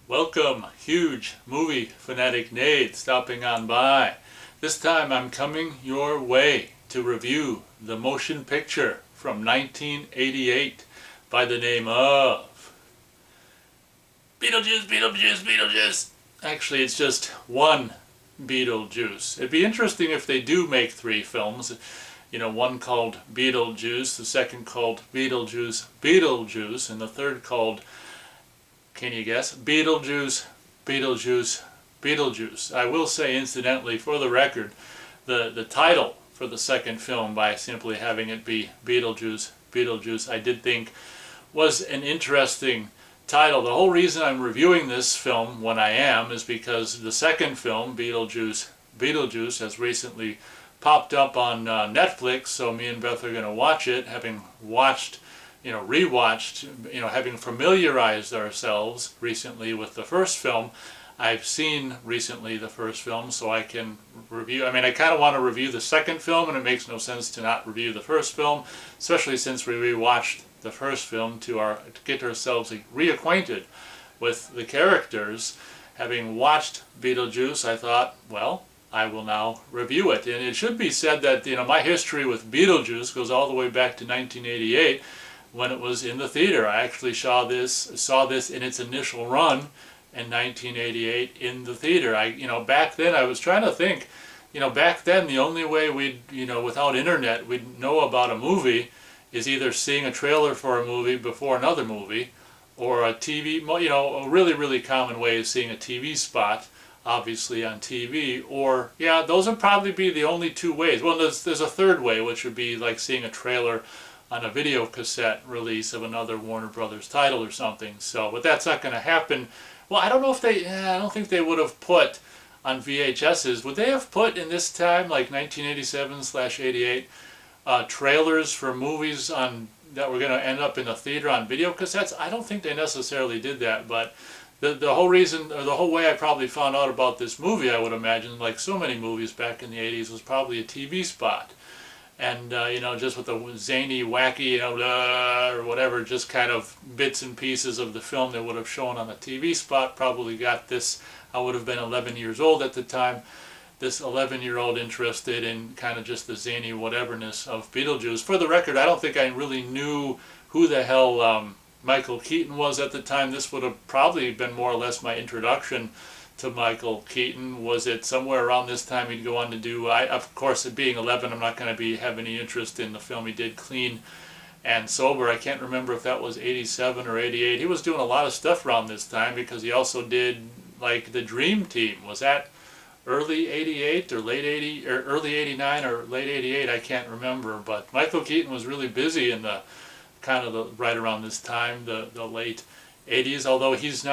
Welcome, huge movie fanatic Nate stopping on by. This time I'm coming your way to review the motion picture from 1988 by the name of Beetlejuice, Beetlejuice, Beetlejuice. Actually, it's just one Beetlejuice. It'd be interesting if they do make three films. One called Beetlejuice, the second called Beetlejuice, Beetlejuice, and the third called, can you guess? Beetlejuice, Beetlejuice, Beetlejuice. I will say, incidentally, for the record, the title for the second film, by simply having it be Beetlejuice, Beetlejuice, I did think was an interesting title. The whole reason I'm reviewing this film when I am is because the second film, Beetlejuice, Beetlejuice, has recently popped up on Netflix, so me and Beth are going to watch it, having watched, rewatched, having familiarized ourselves recently with the first film. I've seen recently the first film, so I can review. I kind of want to review the second film, and it makes no sense to not review the first film, especially since we rewatched the first film to get ourselves reacquainted with the characters. Having watched Beetlejuice, I thought, well, I will now review it. And it should be said that my history with Beetlejuice goes all the way back to 1988 when it was in the theater. I actually saw this in its initial run in 1988 in the theater. Back then I was trying to think, back then the only way without internet we'd know about a movie is either seeing a trailer for a movie before another movie, or a TV, a really, really common way is seeing a TV spot, obviously on TV, or, yeah, those would probably be the only two ways. Well, there's a third way, which would be like seeing a trailer on a video cassette release of another Warner Brothers title or something. So, but that's not going to happen. Well, I don't know if I don't think they would have put on VHSs. Would they have put in this time, like 1987/88, trailers for movies that were going to end up in the theater on video cassettes? I don't think they necessarily did that, but the whole reason, or the whole way I probably found out about this movie, I would imagine, like so many movies back in the 80s, was probably a TV spot. And, just with the zany, wacky, or whatever, just kind of bits and pieces of the film they would have shown on the TV spot, probably got this. I would have been 11 years old at the time. This 11-year-old interested in kind of just the zany whateverness of Beetlejuice. For the record, I don't think I really knew who the hell Michael Keaton was at the time. This would have probably been more or less my introduction to Michael Keaton. Was it somewhere around this time he'd go on to do, of course, being 11, I'm not going to have any interest in the film he did, Clean and Sober. I can't remember if that was 87 or 88. He was doing a lot of stuff around this time, because he also did, like, The Dream Team. Was that early 88 or late 80, or early 89 or late 88? I can't remember. But Michael Keaton was really busy in the right around this time, the late 80s, although he's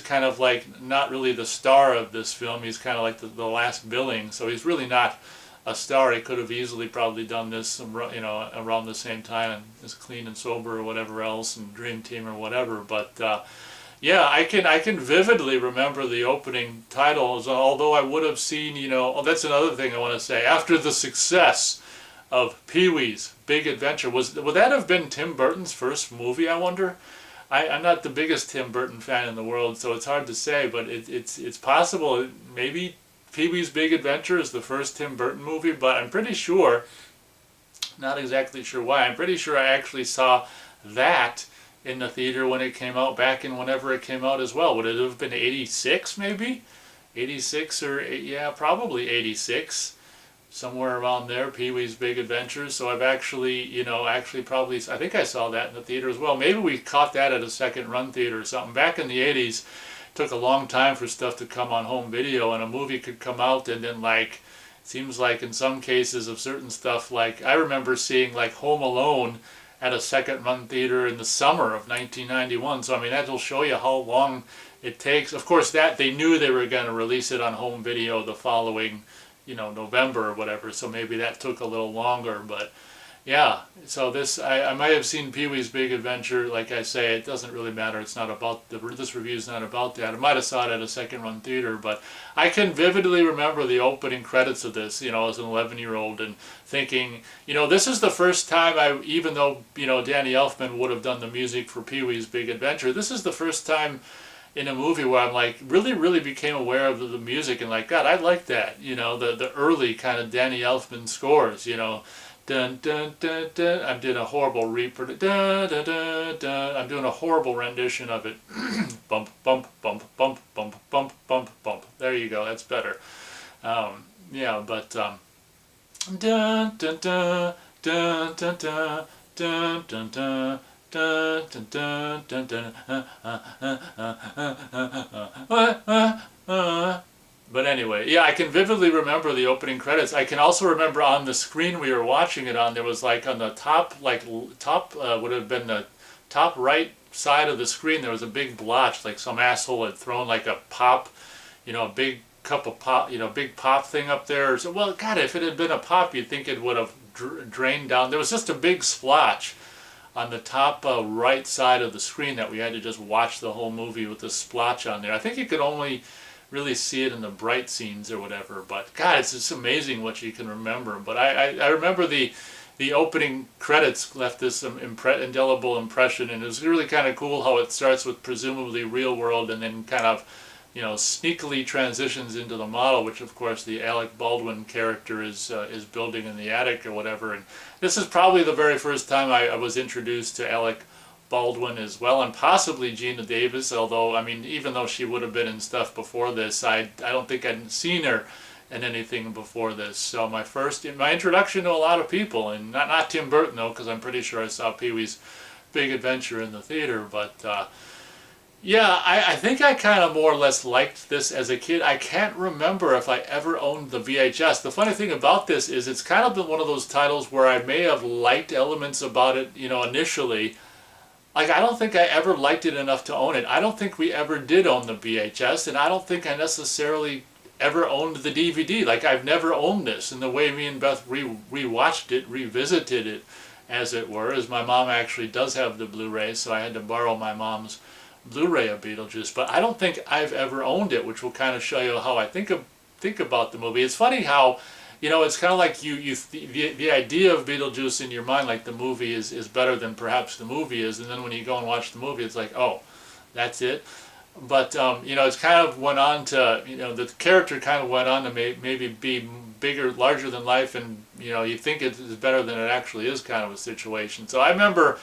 kind of like not really the star of this film. He's kind of like the last billing, so he's really not a star. He could have easily probably done this, around the same time as Clean and Sober or whatever else, and Dream Team or whatever. But yeah, I can vividly remember the opening titles, although I would have seen, oh, that's another thing I want to say. After the success of Pee-wee's Big Adventure, would that have been Tim Burton's first movie, I wonder? I'm not the biggest Tim Burton fan in the world, so it's hard to say, but it's possible. Maybe Pee-wee's Big Adventure is the first Tim Burton movie, but I'm pretty sure, not exactly sure why, I'm pretty sure I actually saw that in the theater when it came out, back in whenever it came out as well. Would it have been 86 maybe? 86 or, yeah, probably 86. Somewhere around there, Pee-wee's Big Adventure. So I've actually, probably, I think I saw that in the theater as well. Maybe we caught that at a second run theater or something. Back in the 80s, it took a long time for stuff to come on home video, and a movie could come out and then, like, it seems like in some cases of certain stuff, like, I remember seeing, like, Home Alone at a second run theater in the summer of 1991. So, that'll show you how long it takes. Of course, that they knew they were going to release it on home video the following November or whatever, so maybe that took a little longer. But yeah, so this, I might have seen Pee-wee's Big Adventure. Like I say, it doesn't really matter. It's not about, this review is not about that. I might have saw it at a second run theater, but I can vividly remember the opening credits of this, as an 11-year-old, and thinking, this is the first time even though, Danny Elfman would have done the music for Pee-wee's Big Adventure, this is the first time in a movie where I'm like really became aware of the music and like, God, I like that, you know, the early kind of Danny Elfman scores, you know, dun dun dun dun. I'm doing a horrible dun dun dun dun. I'm doing a horrible rendition of it. Bump bump bump bump bump bump bump bump. There you go. That's better. Yeah, but dun dun dun dun dun dun dun dun dun. Dun, dun, dun, dun, dun, But anyway, yeah, I can vividly remember the opening credits. I can also remember on the screen we were watching it on, there was like on the top, would have been the top right side of the screen, there was a big blotch, like some asshole had thrown like a pop, you know, a big cup of pop, you know, big pop thing up there. So, well, God, if it had been a pop, you'd think it would have drained down. There was just a big splotch on the top right side of the screen that we had to just watch the whole movie with this splotch on there. I think you could only really see it in the bright scenes or whatever, but God, it's just amazing what you can remember. But I remember the opening credits left this indelible impression, and it was really kind of cool how it starts with presumably real world and then kind of, you know, sneakily transitions into the model, which of course the Alec Baldwin character is building in the attic or whatever. And this is probably the very first time I was introduced to Alec Baldwin as well, and possibly Gina Davis, although, I mean, even though she would have been in stuff before this, I don't think I'd seen her in anything before this. So my introduction to a lot of people, and not Tim Burton though, because I'm pretty sure I saw Pee-wee's Big Adventure in the theater, but yeah, I think I kind of more or less liked this as a kid. I can't remember if I ever owned the VHS. The funny thing about this is it's kind of been one of those titles where I may have liked elements about it, you know, initially. Like, I don't think I ever liked it enough to own it. I don't think we ever did own the VHS, and I don't think I necessarily ever owned the DVD. Like, I've never owned this. And the way me and Beth rewatched it, revisited it, as it were, is my mom actually does have the Blu-ray, so I had to borrow my mom's Blu-ray of Beetlejuice, but I don't think I've ever owned it, which will kind of show you how I think about the movie. It's funny how, you know, it's kind of like the idea of Beetlejuice in your mind, like the movie is better than perhaps the movie is, and then when you go and watch the movie, it's like, oh, that's it. But you know, it's kind of went on to, you know, the character kind of went on to maybe be bigger, larger than life, and you know, you think it is better than it actually is, kind of a situation. So I remember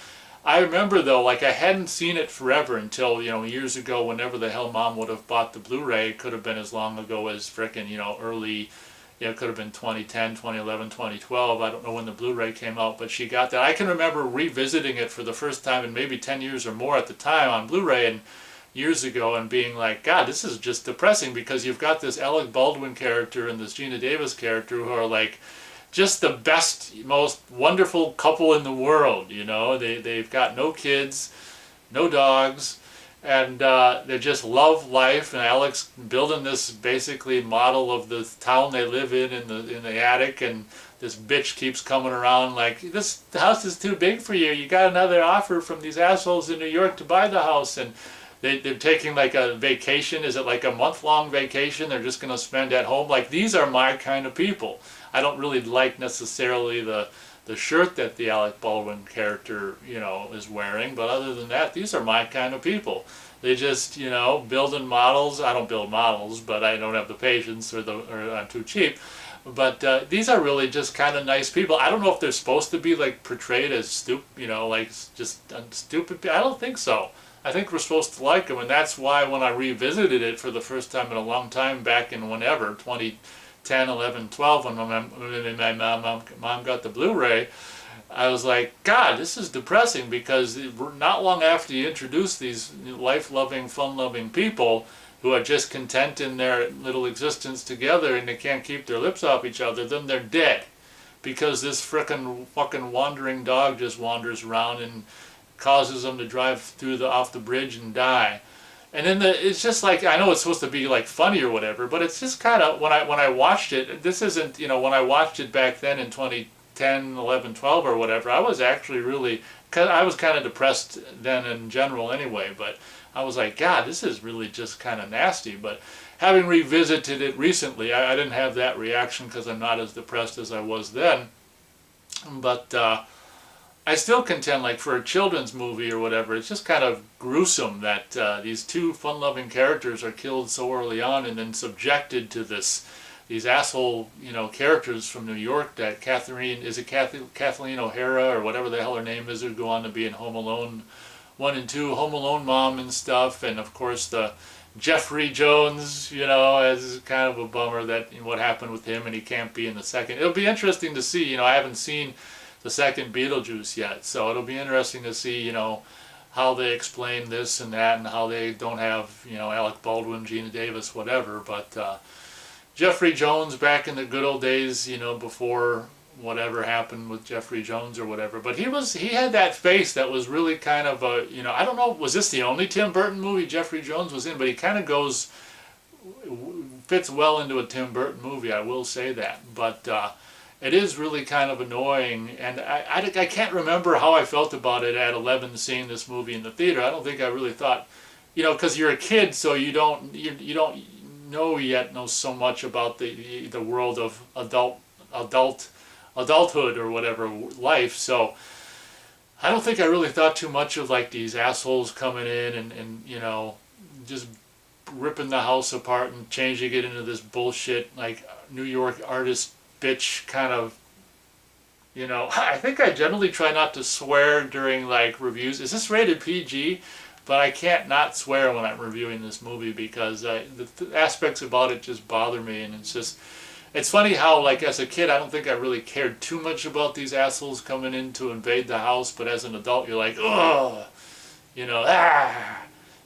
though, like I hadn't seen it forever until, you know, years ago, whenever the hell Mom would have bought the Blu-ray. It could have been as long ago as frickin', you know, early, you know, it could have been 2010, 2011, 2012. I don't know when the Blu-ray came out, but she got that. I can remember revisiting it for the first time in maybe 10 years or more at the time on Blu-ray and years ago, and being like, God, this is just depressing, because you've got this Alec Baldwin character and this Gina Davis character who are like just the best, most wonderful couple in the world, you know. They've got no kids, no dogs, and they just love life. And Alec's building this basically model of the town they live in the attic, and this bitch keeps coming around like, this house is too big for you. You got another offer from these assholes in New York to buy the house, and they're taking like a vacation. Is it like a month-long vacation they're just going to spend at home? Like, these are my kind of people. I don't really like necessarily the shirt that the Alec Baldwin character, you know, is wearing, but other than that, these are my kind of people. They just, you know, building models. I don't build models, but I don't have the patience, or I'm too cheap. But these are really just kind of nice people. I don't know if they're supposed to be like portrayed as stupid, you know, like just stupid people. I don't think so. I think we're supposed to like them, and that's why when I revisited it for the first time in a long time, back in whenever, 2010, 11, 12, when my mom got the Blu-ray, I was like, God, this is depressing, because not long after you introduce these life-loving, fun-loving people who are just content in their little existence together and they can't keep their lips off each other, then they're dead. Because this frickin' fucking wandering dog just wanders around and causes them to drive off the bridge and die. And then it's just like, I know it's supposed to be like funny or whatever, but it's just kind of, when I watched it, this isn't, you know, when I watched it back then in 2010, 11, 12 or whatever, I was actually really, I was kind of depressed then in general anyway, but I was like, God, this is really just kind of nasty. But having revisited it recently, I didn't have that reaction, because I'm not as depressed as I was then. But I still contend, like for a children's movie or whatever, it's just kind of gruesome that these two fun-loving characters are killed so early on and then subjected to these asshole, characters from New York. That Kathleen O'Hara or whatever the hell her name is, who go on to be in Home Alone 1 and 2, Home Alone mom and stuff, and of course the Jeffrey Jones, is kind of a bummer that what happened with him and he can't be in the second. It'll be interesting to see. I haven't seen the second Beetlejuice yet, so it'll be interesting to see, how they explain this and that, and how they don't have, Alec Baldwin, Gina Davis, whatever. But Jeffrey Jones back in the good old days, before whatever happened with Jeffrey Jones or whatever. But he had that face that was really kind of a, I don't know, was this the only Tim Burton movie Jeffrey Jones was in? But he kind of fits well into a Tim Burton movie, I will say that. But it is really kind of annoying, and I can't remember how I felt about it at 11 seeing this movie in the theater. I don't think I really thought, because you're a kid, so you don't know so much about the world of adulthood or whatever, life. So I don't think I really thought too much of like these assholes coming in and just ripping the house apart and changing it into this bullshit like New York artist bitch kind of, I think I generally try not to swear during like reviews. Is this rated PG? But I can't not swear when I'm reviewing this movie because the aspects about it just bother me, and it's funny how, like, as a kid, I don't think I really cared too much about these assholes coming in to invade the house, but as an adult, you're like, ugh,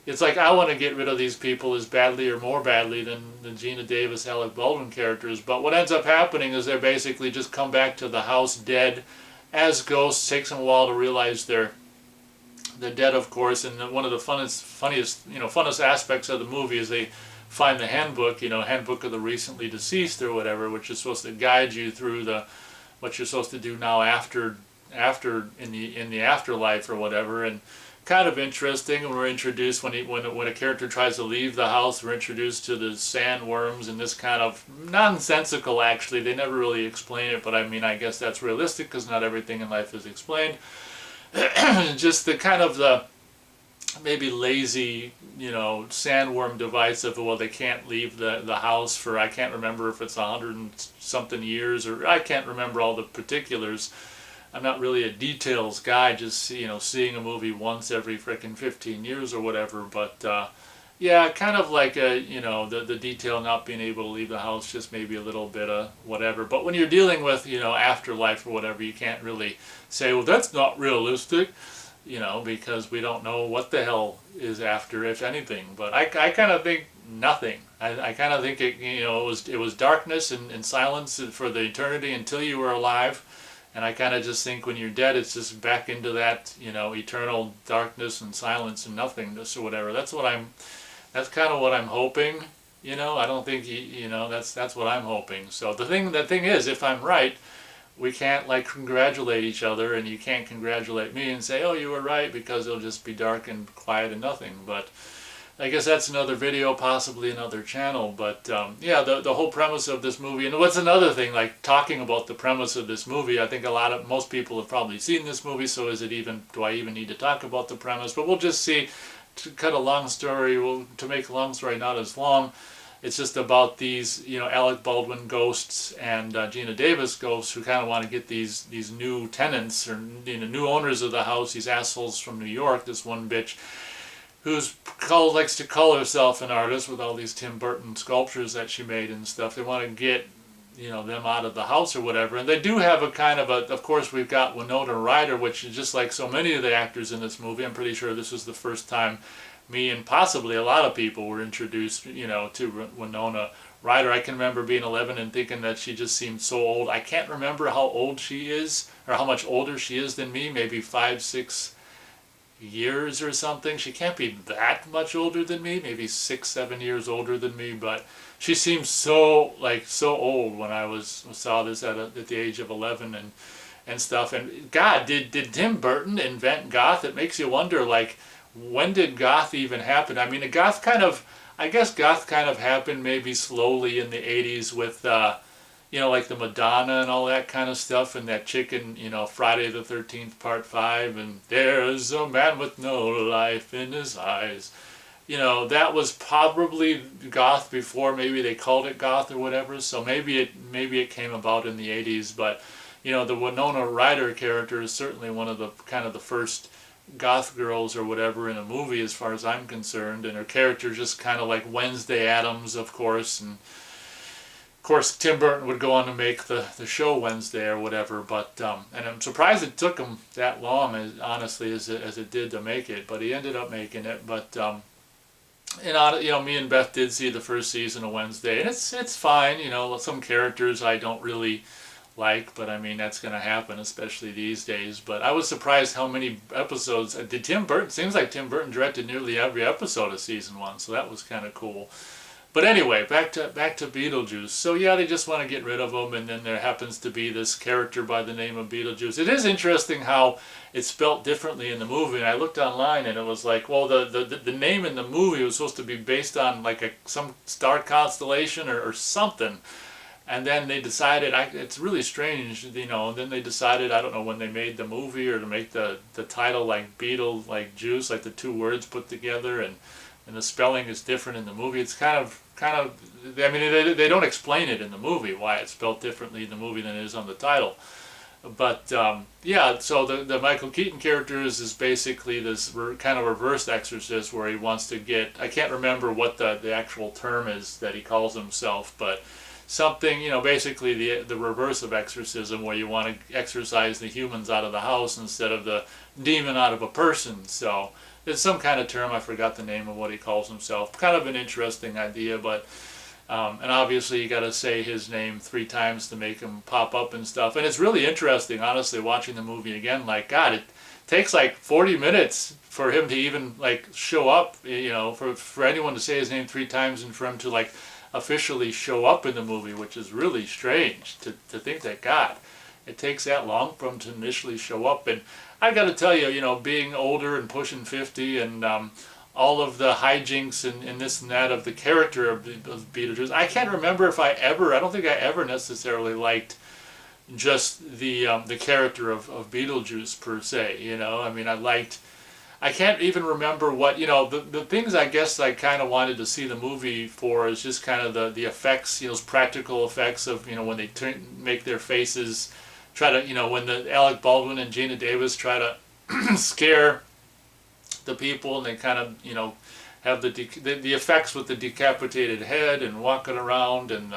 It's like I want to get rid of these people as badly or more badly than the Gina Davis, Alec Baldwin characters. But what ends up happening is they basically just come back to the house dead as ghosts. Takes them a while to realize they're dead, of course. And one of the funnest aspects of the movie is they find the handbook, handbook of the recently deceased or whatever, which is supposed to guide you through what you're supposed to do now after in the afterlife or whatever. And kind of interesting. We're introduced when a character tries to leave the house, we're introduced to the sandworms and this kind of nonsensical, actually, they never really explain it, but I mean, I guess that's realistic because not everything in life is explained. Just the kind of the maybe lazy, sandworm device of, well, they can't leave the house for, I can't remember if it's 100 and something years, or I can't remember all the particulars. I'm not really a details guy, just seeing a movie once every frickin' 15 years or whatever. But yeah, kind of like the detail not being able to leave the house, just maybe a little bit of whatever. But when you're dealing with afterlife or whatever, you can't really say, well, that's not realistic, because we don't know what the hell is after, if anything. But I kind of think nothing. I kind of think it was darkness and silence for the eternity until you were alive. And I kind of just think when you're dead, it's just back into that, eternal darkness and silence and nothingness or whatever. That's kind of what I'm hoping. I don't think that's what I'm hoping. So the thing is, if I'm right, we can't like congratulate each other, and you can't congratulate me and say, oh, you were right, because it'll just be dark and quiet and nothing. But I guess that's another video, possibly another channel. But yeah, the whole premise of this movie, and what's another thing, like talking about the premise of this movie, I think most people have probably seen this movie, so do I even need to talk about the premise? But we'll just see. To cut a long story, to make a long story not as long, it's just about these, Alec Baldwin ghosts and Gina Davis ghosts who kind of want to get these new tenants or new owners of the house, these assholes from New York, this one bitch likes to call herself an artist with all these Tim Burton sculptures that she made and stuff. They want to get them out of the house or whatever. And they do have a kind of course, we've got Winona Ryder, which is just like so many of the actors in this movie. I'm pretty sure this was the first time me and possibly a lot of people were introduced, to Winona Ryder. I can remember being 11 and thinking that she just seemed so old. I can't remember how old she is, or how much older she is than me, maybe 5-6 years or something. She can't be that much older than me, maybe 6-7 years older than me, but she seems so old when I saw this at the age of 11 and stuff. And God, did Tim Burton invent goth? It makes you wonder, like, when did goth even happen? I mean, I guess goth kind of happened maybe slowly in the 80s with like the Madonna and all that kind of stuff, and that chicken, Friday the 13th Part 5, and there's a man with no life in his eyes. That was probably goth before maybe they called it goth or whatever, so maybe it came about in the 80s, but the Winona Ryder character is certainly one of the kind of the first goth girls or whatever in a movie as far as I'm concerned, and her character just kind of like Wednesday Addams, of course, and of course Tim Burton would go on to make the show Wednesday or whatever, but and I'm surprised it took him that long, honestly, as it did to make it, but he ended up making it. But and me and Beth did see the first season of Wednesday, and it's fine. Some characters I don't really like, but I mean that's going to happen, especially these days. But I was surprised how many episodes did Tim Burton. Seems like Tim Burton directed nearly every episode of season 1, so that was kind of cool. But anyway, back to Beetlejuice. So yeah, they just want to get rid of him, and then there happens to be this character by the name of Beetlejuice. It is interesting how it's spelt differently in the movie. And I looked online, and it was like, well, the name in the movie was supposed to be based on like some star constellation or something. And then they decided, it's really strange, and then they decided, I don't know when they made the movie or to make the title like Beetle, like juice, like the two words put together, and the spelling is different in the movie. It's kind of, I mean, they don't explain it in the movie, why it's spelled differently in the movie than it is on the title. But yeah, so the Michael Keaton character is basically this kind of reverse exorcist where he wants to get, I can't remember what the actual term is that he calls himself, but something, basically the reverse of exorcism, where you want to exorcise the humans out of the house instead of the demon out of a person. So it's some kind of term, I forgot the name of what he calls himself. Kind of an interesting idea, but and obviously you got to say his name 3 times to make him pop up and stuff. And it's really interesting, honestly, watching the movie again. Like, God, it takes like 40 minutes for him to even like show up. For anyone to say his name 3 times and for him to like officially show up in the movie, which is really strange to think that, God, it takes that long for him to initially show up. And I got to tell you, being older and pushing 50 and all of the hijinks and this and that of the character of Beetlejuice, I can't remember if I don't think I ever necessarily liked just the character of Beetlejuice per se. I mean, I can't even remember what, the things I guess I kind of wanted to see the movie for is just kind of the effects, practical effects of, when they make their faces, try to, when the Alec Baldwin and Gina Davis try to scare the people, and they kind of, have the effects with the decapitated head and walking around and,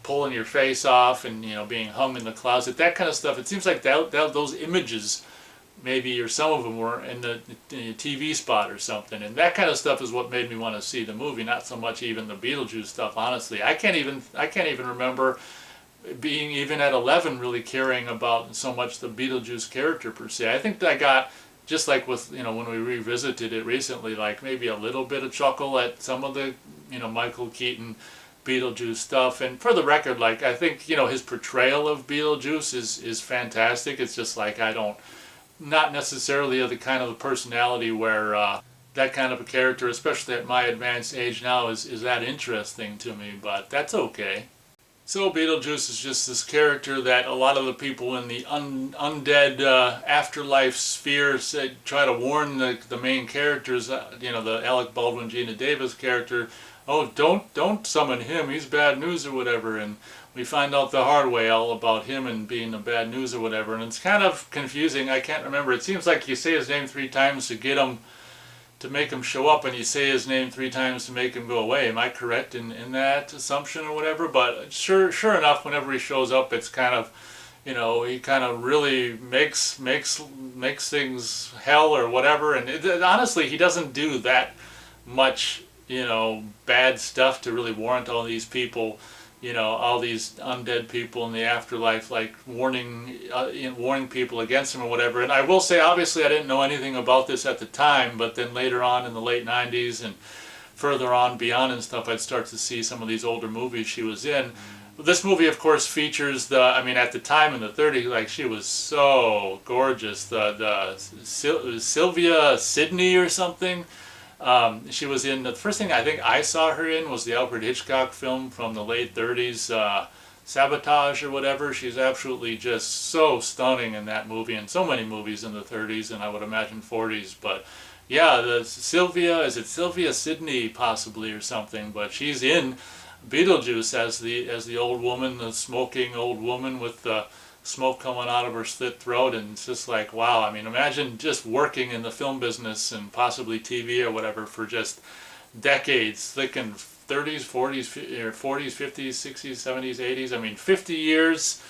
pulling your face off and, being hung in the closet, that kind of stuff. It seems like those images, maybe, or some of them were in the TV spot or something, and that kind of stuff is what made me want to see the movie, not so much even the Beetlejuice stuff, honestly. I can't even remember being even at 11 really caring about so much the Beetlejuice character per se. I think I got, just like with, when we revisited it recently, like maybe a little bit of chuckle at some of the, Michael Keaton Beetlejuice stuff. And for the record, like, I think, his portrayal of Beetlejuice is fantastic. It's just like, not necessarily of the kind of a personality where that kind of a character, especially at my advanced age now, is that interesting to me, but that's okay. So Beetlejuice is just this character that a lot of the people in the undead afterlife sphere try to warn the main characters, the Alec Baldwin, Gina Davis character, oh, don't summon him, he's bad news or whatever, and we find out the hard way all about him and being the bad news or whatever, and it's kind of confusing. I can't remember. It seems like you say his name 3 times to get him, to make him show up, and you say his name 3 times to make him go away. Am I correct in that assumption or whatever? But sure enough, whenever he shows up, it's kind of, he kind of really makes things hell or whatever. And honestly, he doesn't do that much, bad stuff to really warrant all these people, all these undead people in the afterlife, like warning people against him or whatever. And I will say, obviously, I didn't know anything about this at the time, but then later on in the late 90s and further on beyond and stuff, I'd start to see some of these older movies she was in. This movie, of course, features at the time in the 30s, like, she was so gorgeous. The Sylvia Sidney or something. She was in, the first thing I think I saw her in was the Alfred Hitchcock film from the late 30s, Sabotage or whatever. She's absolutely just so stunning in that movie, and so many movies in the 30s and I would imagine 40s. But yeah, the Sylvia, is it Sylvia Sidney possibly or something? But she's in Beetlejuice as the old woman, the smoking old woman with the smoke coming out of her slit throat, and it's just like, wow. I mean, imagine just working in the film business and possibly TV or whatever for just decades, thinking 30s, 40s, or 40s, 50s, 60s, 70s, 80s. I mean, 50 years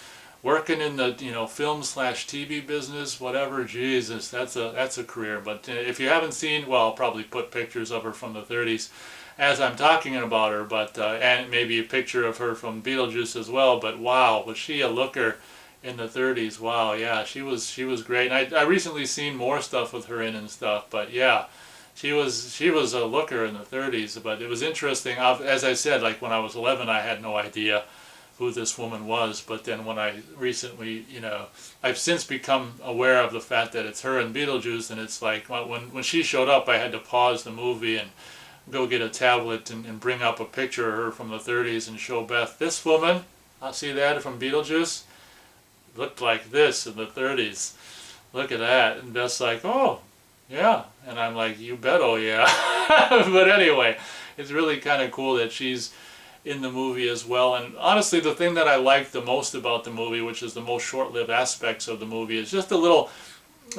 working in the film slash TV business, whatever. Jesus, that's a career. But if you haven't seen, well, I'll probably put pictures of her from the 30s as I'm talking about her, but and maybe a picture of her from Beetlejuice as well. But wow, was she a looker in the 30s? Wow, yeah, she was great. And I recently seen more stuff with her in and stuff, but yeah. She was a looker in the 30s, but it was interesting. As I said, like when I was 11, I had no idea who this woman was. But then when I recently, I've since become aware of the fact that it's her in Beetlejuice, and it's like when she showed up, I had to pause the movie and go get a tablet and bring up a picture of her from the 30s and show Beth, this woman, I'll see that from Beetlejuice, looked like this in the 30s. Look at that. And Beth's like, oh. Yeah, and I'm like, you bet, oh yeah. But anyway, it's really kind of cool that she's in the movie as well. And honestly, the thing that I like the most about the movie, which is the most short-lived aspects of the movie, is just the little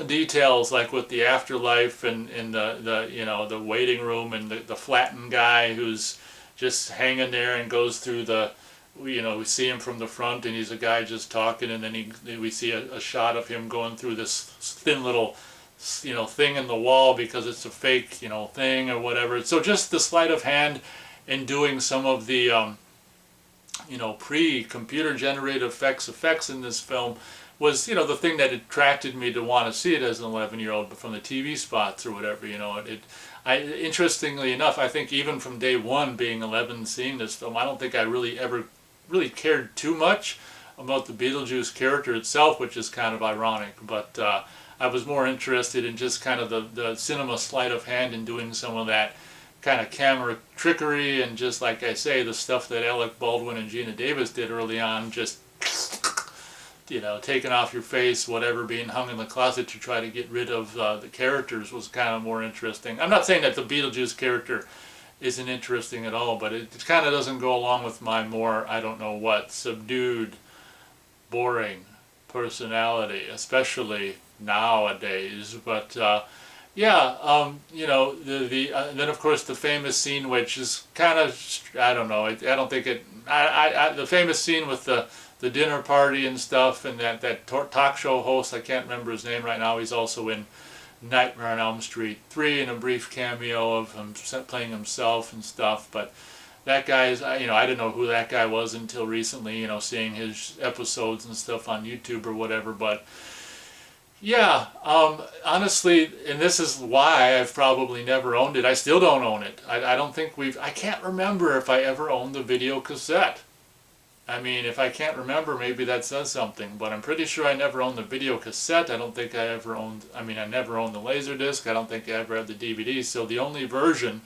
details, like with the afterlife and the waiting room, and the flattened guy who's just hanging there and goes through the, we see him from the front and he's a guy just talking, and then we see a shot of him going through this thin little thing in the wall because it's a fake thing or whatever. So just the sleight of hand in doing some of the pre-computer generated effects in this film was the thing that attracted me to want to see it as an 11-year-old, but from the TV spots or whatever. Interestingly enough, I think even from day one, being 11, seeing this film, I don't think I really ever really cared too much about the Beetlejuice character itself, which is kind of ironic, but I was more interested in just kind of the cinema sleight of hand in doing some of that kind of camera trickery, and just like I say, the stuff that Alec Baldwin and Gina Davis did early on, just taking off your face, whatever, being hung in the closet to try to get rid of the characters was kind of more interesting. I'm not saying that the Beetlejuice character isn't interesting at all, but it kind of doesn't go along with my more, I don't know what, subdued, boring personality, especially nowadays. But then of course the famous scene, which is kind of, I don't know, I don't think it, the famous scene with the dinner party and stuff, and that talk show host, I can't remember his name right now, he's also in Nightmare on Elm Street 3 in a brief cameo of him playing himself and stuff. But that guy's, I didn't know who that guy was until recently, seeing his episodes and stuff on YouTube or whatever. But yeah, honestly, and this is why I've probably never owned it. I still don't own it. I don't think I can't remember if I ever owned the video cassette. I mean, if I can't remember, maybe that says something, but I'm pretty sure I never owned the video cassette. I don't think I ever owned, I never owned the Laserdisc. I don't think I ever had the DVD. So the only version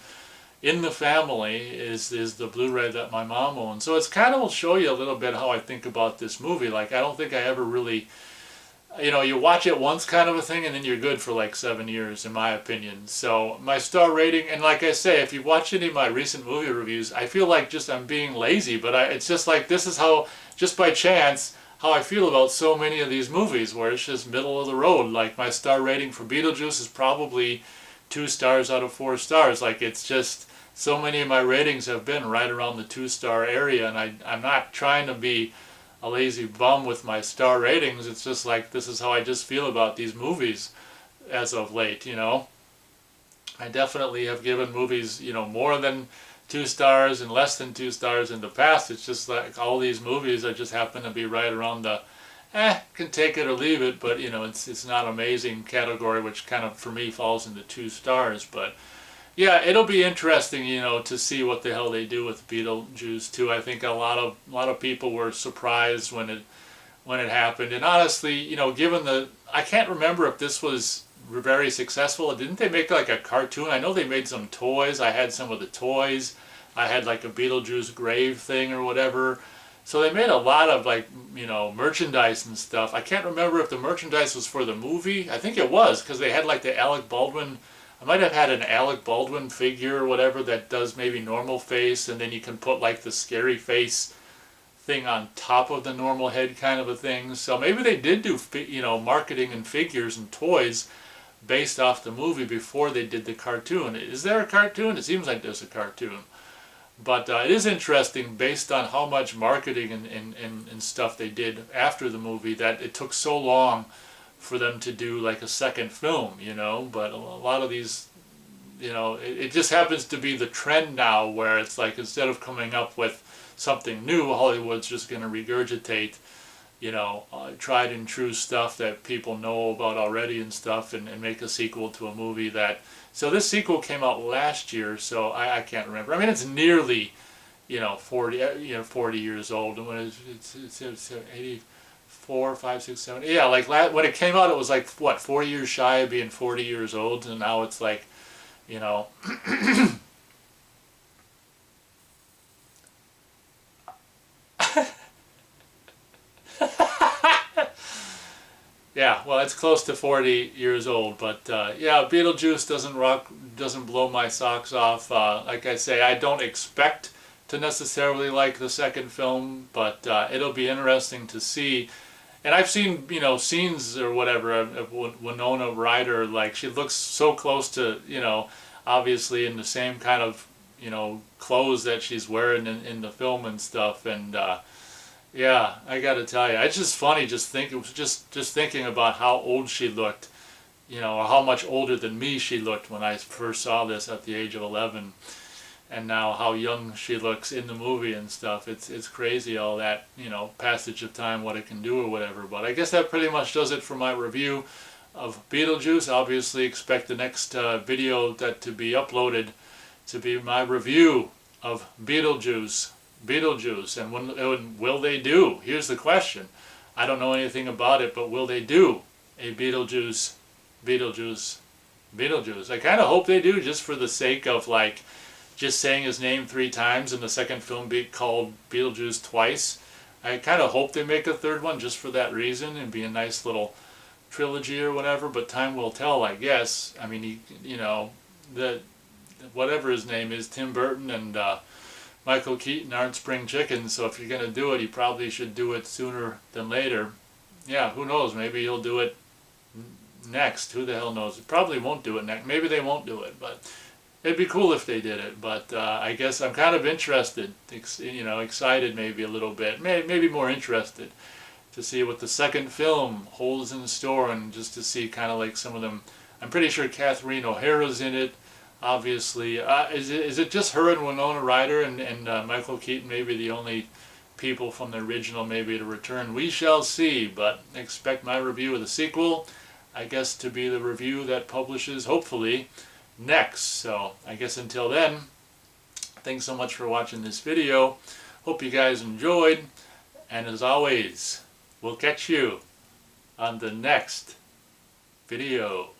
in the family is the Blu-ray that my mom owns. So it's kind of will show you a little bit how I think about this movie. Like, I don't think I ever really, you watch it once kind of a thing, and then you're good for like 7 years, in my opinion. So my star rating, and like I say, if you watch any of my recent movie reviews, I feel like just I'm being lazy, but it's just like, this is how, just by chance, how I feel about so many of these movies, where it's just middle of the road. Like, my star rating for Beetlejuice is probably 2 stars out of 4 stars. Like, it's just, so many of my ratings have been right around the 2-star area, and I'm not trying to be a lazy bum with my star ratings. It's just like, this is how I just feel about these movies as of late. I definitely have given movies more than 2 stars and less than 2 stars in the past. It's just like all these movies, I just happen to be right around the can take it or leave it, but it's not amazing category, which kind of for me falls into 2 stars. But yeah, it'll be interesting, to see what the hell they do with Beetlejuice too. I think a lot of people were surprised when it happened, and honestly, given I can't remember if this was very successful. Didn't they make like a cartoon? I know they made some toys. I had some of the toys. I had like a Beetlejuice grave thing or whatever. So they made a lot of like, merchandise and stuff. I can't remember if the merchandise was for the movie. I think it was, because they had like the Alec Baldwin. I might have had an Alec Baldwin figure or whatever that does maybe normal face, and then you can put like the scary face thing on top of the normal head kind of a thing. So maybe they did do, marketing and figures and toys based off the movie before they did the cartoon. Is there a cartoon? It seems like there's a cartoon. But it is interesting based on how much marketing and stuff they did after the movie that it took so long for them to do like a second film, But a lot of these, it just happens to be the trend now where it's like instead of coming up with something new, Hollywood's just going to regurgitate, tried and true stuff that people know about already and stuff and make a sequel to a movie that... So this sequel came out last year, so I can't remember. I mean, it's nearly, 40 years old. And when it's 84, 5, 6, 7... Yeah, like when it came out, it was like, what, 4 years shy of being 40 years old, and now it's like, Yeah, well, it's close to 40 years old, but yeah, Beetlejuice doesn't blow my socks off. Like I say, I don't expect to necessarily like the second film, but it'll be interesting to see. And I've seen, scenes or whatever of Winona Ryder, like she looks so close to, obviously in the same kind of, clothes that she's wearing in the film and stuff, and yeah, I gotta tell you, it's just funny just thinking about how old she looked, or how much older than me she looked when I first saw this at the age of 11, and now how young she looks in the movie and stuff. It's crazy all that, passage of time, what it can do or whatever. But I guess that pretty much does it for my review of Beetlejuice. Obviously expect the next video to be uploaded to be my review of Beetlejuice, and when will they do? Here's the question. I don't know anything about it, but will they do a Beetlejuice? I kind of hope they do, just for the sake of like just saying his name 3 times and the second film be called Beetlejuice twice. I kind of hope they make a third one just for that reason and be a nice little trilogy or whatever, but time will tell, I guess. I mean, whatever his name is, Tim Burton and Michael Keaton aren't spring chickens, so if you're going to do it, you probably should do it sooner than later. Yeah, who knows, maybe he'll do it next. Who the hell knows? Probably won't do it next. Maybe they won't do it, but it'd be cool if they did it. But I guess I'm kind of interested, excited maybe a little bit, maybe more interested to see what the second film holds in store, and just to see kind of like some of them. I'm pretty sure Catherine O'Hara's in it. Obviously, is it just her and Winona Ryder and Michael Keaton, maybe the only people from the original maybe to return? We shall see, but expect my review of the sequel, I guess, to be the review that publishes, hopefully, next. So I guess until then, thanks so much for watching this video. Hope you guys enjoyed, and as always, we'll catch you on the next video.